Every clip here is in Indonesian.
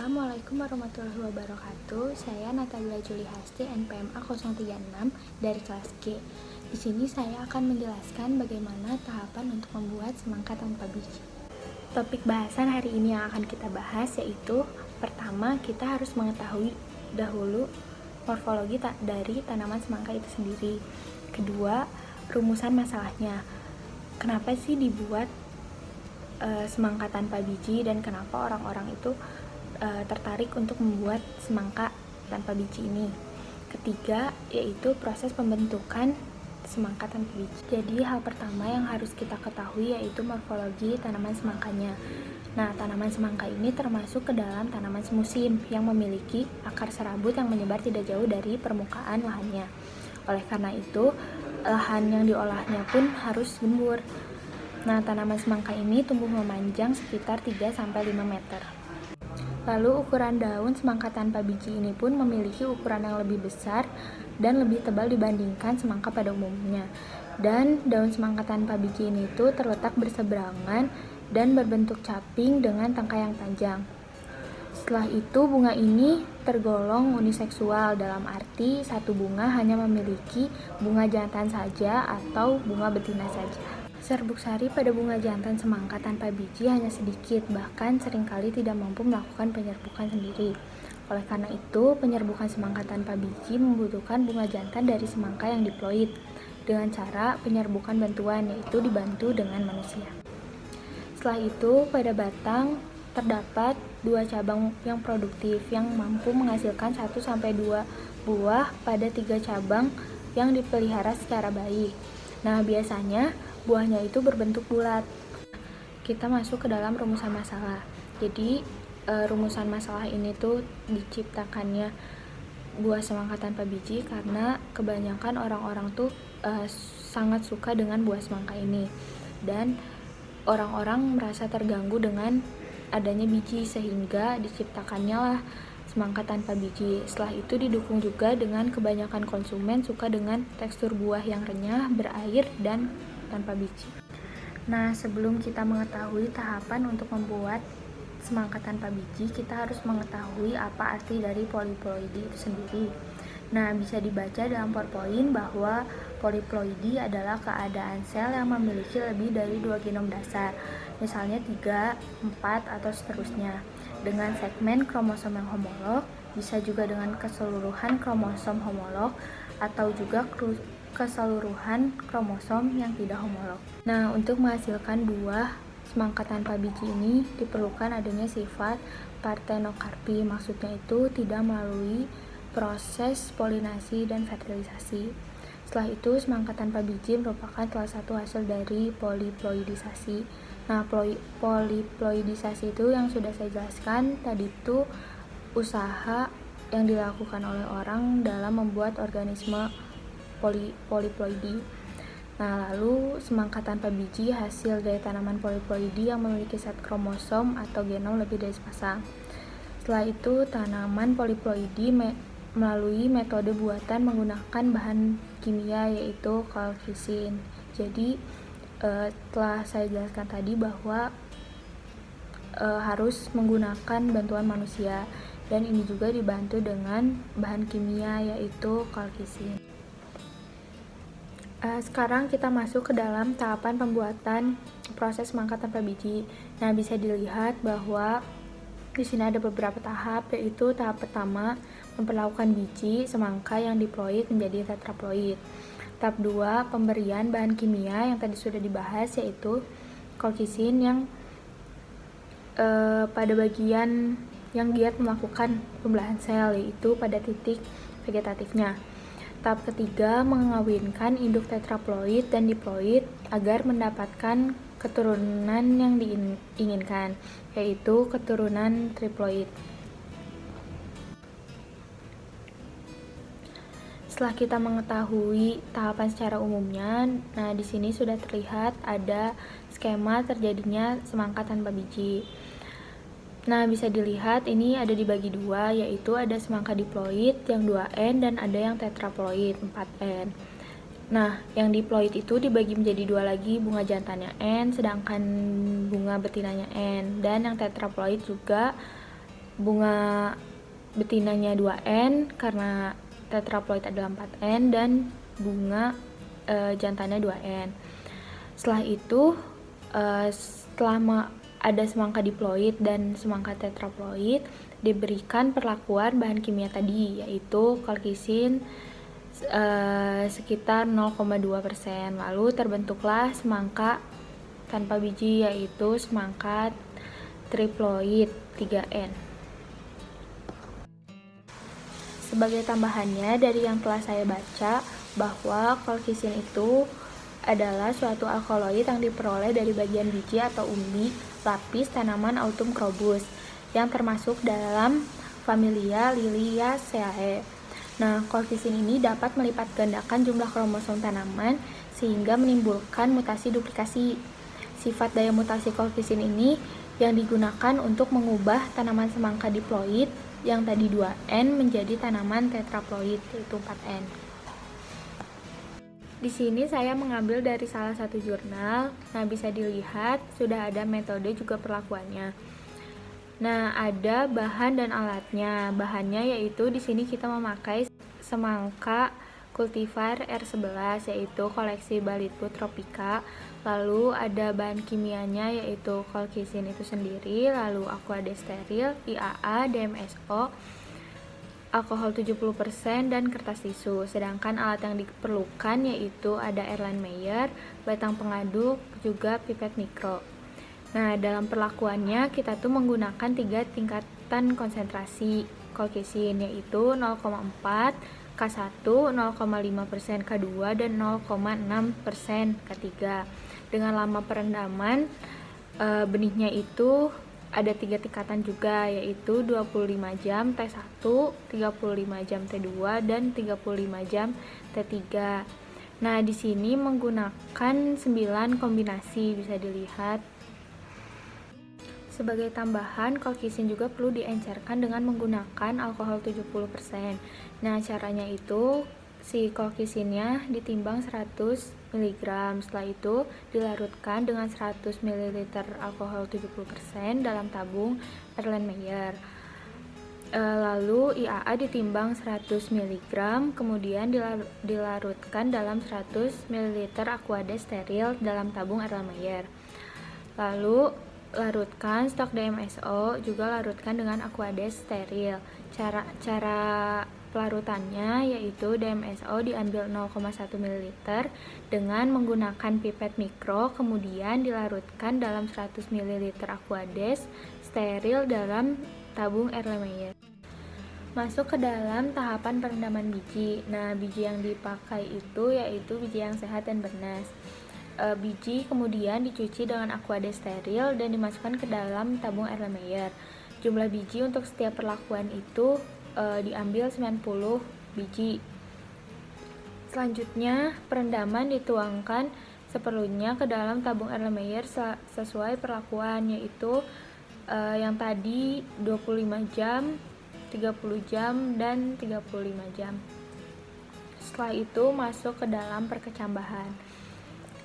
Assalamualaikum warahmatullahi wabarakatuh. Saya Natalia Juli Hasti, NPMA 036 dari kelas G. Di sini saya akan menjelaskan bagaimana tahapan untuk membuat semangka tanpa biji. Topik bahasan hari ini yang akan kita bahas yaitu pertama, kita harus mengetahui dahulu morfologi dari tanaman semangka itu sendiri. Kedua, rumusan masalahnya. Kenapa sih dibuat semangka tanpa biji dan kenapa orang-orang itu tertarik untuk membuat semangka tanpa biji ini. Ketiga, yaitu proses pembentukan semangka tanpa biji. Jadi hal pertama yang harus kita ketahui yaitu morfologi tanaman semangkanya. Nah, tanaman semangka ini termasuk ke dalam tanaman semusim yang memiliki akar serabut yang menyebar tidak jauh dari permukaan lahannya. Oleh karena itu, lahan yang diolahnya pun harus gembur. Nah, tanaman semangka ini tumbuh memanjang sekitar 3-5 meter. Lalu ukuran daun semangka tanpa biji ini pun memiliki ukuran yang lebih besar dan lebih tebal dibandingkan semangka pada umumnya. Dan daun semangka tanpa biji ini tuh terletak berseberangan dan berbentuk caping dengan tangkai yang panjang. Setelah itu bunga ini tergolong uniseksual, dalam arti satu bunga hanya memiliki bunga jantan saja atau bunga betina saja. Serbuk sari pada bunga jantan semangka tanpa biji hanya sedikit, bahkan seringkali tidak mampu melakukan penyerbukan sendiri. Oleh karena itu, penyerbukan semangka tanpa biji membutuhkan bunga jantan dari semangka yang diploid dengan cara penyerbukan bantuan, yaitu dibantu dengan manusia. Setelah itu, pada batang terdapat 2 cabang yang produktif yang mampu menghasilkan 1-2 buah pada 3 cabang yang dipelihara secara baik. Nah, biasanya buahnya itu berbentuk bulat. Kita masuk ke dalam rumusan masalah. Jadi, rumusan masalah ini tuh diciptakannya buah semangka tanpa biji karena kebanyakan orang-orang tuh sangat suka dengan buah semangka ini. Dan orang-orang merasa terganggu dengan adanya biji sehingga diciptakannya lah semangka tanpa biji. Setelah itu didukung juga dengan kebanyakan konsumen suka dengan tekstur buah yang renyah, berair, dan tanpa biji. Nah, sebelum kita mengetahui tahapan untuk membuat semangka tanpa biji, kita harus mengetahui apa arti dari poliploidi itu sendiri. Nah, bisa dibaca dalam PowerPoint bahwa poliploidi adalah keadaan sel yang memiliki lebih dari 2 genom dasar, misalnya 3, 4, atau seterusnya, dengan segmen kromosom yang homolog, bisa juga dengan keseluruhan kromosom homolog, atau juga keseluruhan kromosom yang tidak homolog. Nah, untuk menghasilkan buah semangka tanpa biji ini diperlukan adanya sifat partenokarpi, maksudnya itu tidak melalui proses polinasi dan fertilisasi. Setelah itu, semangka tanpa biji merupakan salah satu hasil dari poliploidisasi. Nah, poliploidisasi itu yang sudah saya jelaskan tadi itu usaha yang dilakukan oleh orang dalam membuat organisme poliploidi. Nah, lalu semangka tanpa biji hasil dari tanaman poliploidi yang memiliki set kromosom atau genom lebih dari sepasang. Setelah itu, tanaman poliploidi melalui metode buatan menggunakan bahan kimia yaitu kolkisin. Jadi telah saya jelaskan tadi bahwa harus menggunakan bantuan manusia dan ini juga dibantu dengan bahan kimia yaitu kolkisin. Sekarang kita masuk ke dalam tahapan pembuatan proses semangka tanpa biji. Nah, bisa dilihat bahwa di sini ada beberapa tahap, yaitu tahap pertama memperlakukan biji semangka yang diploid menjadi tetraploid. Tahap 2 pemberian bahan kimia yang tadi sudah dibahas yaitu kolkisin yang pada bagian yang giat melakukan pembelahan sel, yaitu pada titik vegetatifnya. Tahap ketiga mengawinkan induk tetraploid dan diploid agar mendapatkan keturunan yang diinginkan, yaitu keturunan triploid. Setelah kita mengetahui tahapan secara umumnya, nah di sini sudah terlihat ada skema terjadinya semangka tanpa biji. Nah, bisa dilihat ini ada dibagi 2, yaitu ada semangka diploid yang 2N dan ada yang tetraploid 4N. Nah, yang diploid itu dibagi menjadi 2 lagi, bunga jantannya N sedangkan bunga betinanya N, dan yang tetraploid juga bunga betinanya 2N karena tetraploid adalah 4N, dan bunga jantannya 2N. Setelah itu setelah ada semangka diploid dan semangka tetraploid, diberikan perlakuan bahan kimia tadi, yaitu kolkisin sekitar 0,2%. Lalu terbentuklah semangka tanpa biji, yaitu semangka triploid 3N. Sebagai tambahannya dari yang telah saya baca, bahwa kolkisin itu adalah suatu alkaloid yang diperoleh dari bagian biji atau umbi lapis tanaman Autumn crobus yang termasuk dalam familia Liliaceae. Nah, kolkisin ini dapat melipat gandakan jumlah kromosom tanaman sehingga menimbulkan mutasi duplikasi. Sifat daya mutasi kolkisin ini yang digunakan untuk mengubah tanaman semangka diploid yang tadi 2N menjadi tanaman tetraploid, yaitu 4N. Di sini saya mengambil dari salah satu jurnal. Nah, bisa dilihat sudah ada metode juga perlakuannya. Nah, ada bahan dan alatnya. Bahannya yaitu di sini kita memakai semangka cultivar R11, yaitu koleksi Balitwood tropica. Lalu ada bahan kimianya yaitu kolkisin itu sendiri, lalu aquadesteril, IAA, DMSO, alkohol 70% dan kertas tisu. Sedangkan alat yang diperlukan yaitu ada Erlenmeyer, batang pengaduk, juga pipet mikro. Nah, dalam perlakuannya kita tuh menggunakan 3 tingkatan konsentrasi kolkisin, yaitu 0,4, K1, 0,5% K2, dan 0,6% K3. Dengan lama perendaman, benihnya itu ada 3 tingkatan juga, yaitu 25 jam T1, 35 jam T2, dan 35 jam T3. Nah, di sini menggunakan 9 kombinasi, bisa dilihat. Sebagai tambahan, kolkisin juga perlu diencerkan dengan menggunakan alkohol 70%. Nah, caranya itu si kolkisinnya ditimbang 100 mg. Setelah itu dilarutkan dengan 100 ml alkohol 70% dalam tabung Erlenmeyer. Lalu IAA ditimbang 100 mg, kemudian dilarutkan dalam 100 ml aquades steril dalam tabung Erlenmeyer. Lalu larutkan stok DMSO, juga larutkan dengan aquades steril. Cara pelarutannya yaitu DMSO diambil 0,1 ml dengan menggunakan pipet mikro, kemudian dilarutkan dalam 100 ml aquades steril dalam tabung Erlenmeyer. Masuk ke dalam tahapan perendaman biji. Nah, biji yang dipakai itu yaitu biji yang sehat dan bernas. Biji kemudian dicuci dengan aquades steril dan dimasukkan ke dalam tabung Erlenmeyer. Jumlah biji untuk setiap perlakuan itu diambil 90 biji. Selanjutnya, perendaman dituangkan seperlunya ke dalam tabung Erlenmeyer sesuai perlakuan, yaitu yang tadi 25 jam, 30 jam, dan 35 jam. Setelah itu masuk ke dalam perkecambahan.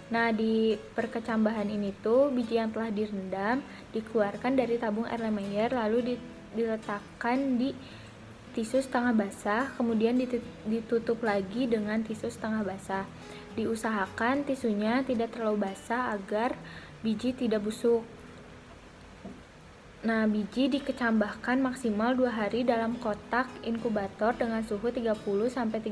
Nah, di perkecambahan ini tuh biji yang telah direndam dikeluarkan dari tabung Erlenmeyer, lalu diletakkan di tisu setengah basah, kemudian ditutup lagi dengan tisu setengah basah. Diusahakan tisunya tidak terlalu basah agar biji tidak busuk. Nah, biji dikecambahkan maksimal 2 hari dalam kotak inkubator dengan suhu 30-35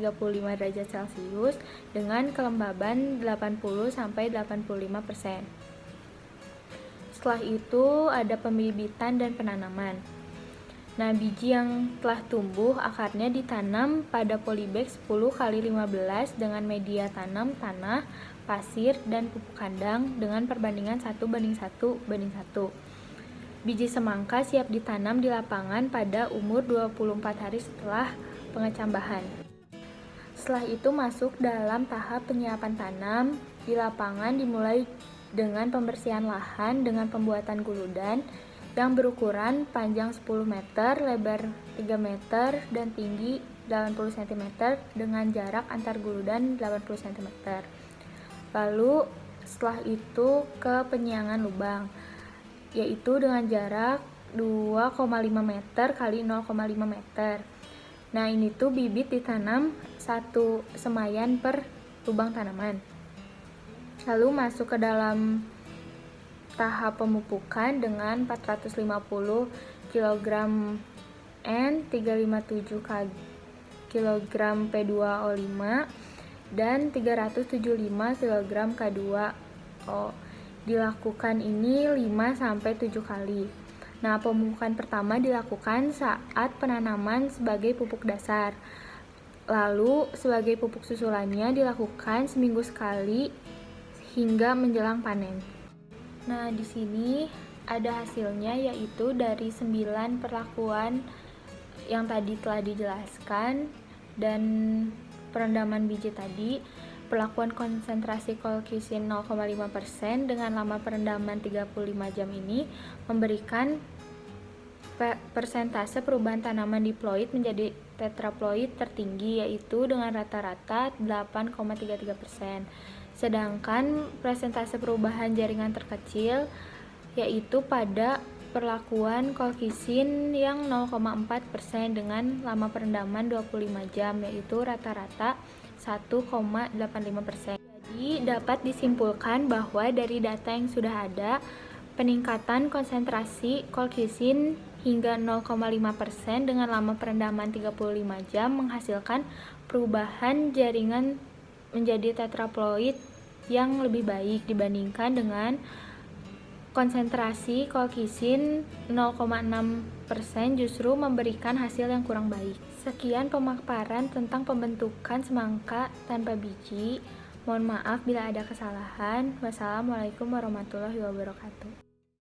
derajat Celcius dengan kelembaban 80-85%. Setelah itu ada pembibitan dan penanaman. Nah, biji yang telah tumbuh akarnya ditanam pada polybag 10x15 dengan media tanam tanah, pasir, dan pupuk kandang dengan perbandingan 1:1:1. Biji semangka siap ditanam di lapangan pada umur 24 hari setelah pengecambahan. Setelah itu masuk dalam tahap penyiapan tanam. Di lapangan dimulai dengan pembersihan lahan dengan pembuatan guludan yang berukuran panjang 10 meter, lebar 3 meter, dan tinggi 80 cm dengan jarak antar guludan 80 cm. Lalu setelah itu ke penyiangan lubang, yaitu dengan jarak 2,5 meter kali 0,5 meter. Nah, ini tuh bibit ditanam satu semayan per lubang tanaman. Lalu masuk ke dalam tahap pemupukan dengan 450 kg N, 357 kg P2O5 dan 375 kg K2O. Dilakukan ini 5-7 kali. Nah, pemupukan pertama dilakukan saat penanaman sebagai pupuk dasar. Lalu, sebagai pupuk susulannya dilakukan seminggu sekali hingga menjelang panen. Nah, di sini ada hasilnya, yaitu dari 9 perlakuan yang tadi telah dijelaskan dan perendaman biji tadi. Perlakuan konsentrasi kolkisin 0,5% dengan lama perendaman 35 jam ini memberikan persentase perubahan tanaman diploid menjadi tetraploid tertinggi, yaitu dengan rata-rata 8,33%. Sedangkan persentase perubahan jaringan terkecil yaitu pada perlakuan kolkisin yang 0,4% dengan lama perendaman 25 jam, yaitu rata-rata 1,85%. Jadi dapat disimpulkan bahwa dari data yang sudah ada, peningkatan konsentrasi kolkisin hingga 0,5% dengan lama perendaman 35 jam menghasilkan perubahan jaringan menjadi tetraploid yang lebih baik dibandingkan dengan konsentrasi kolkisin 0,6% justru memberikan hasil yang kurang baik. Sekian pemaparan tentang pembentukan semangka tanpa biji. Mohon maaf bila ada kesalahan. Wassalamualaikum warahmatullahi wabarakatuh.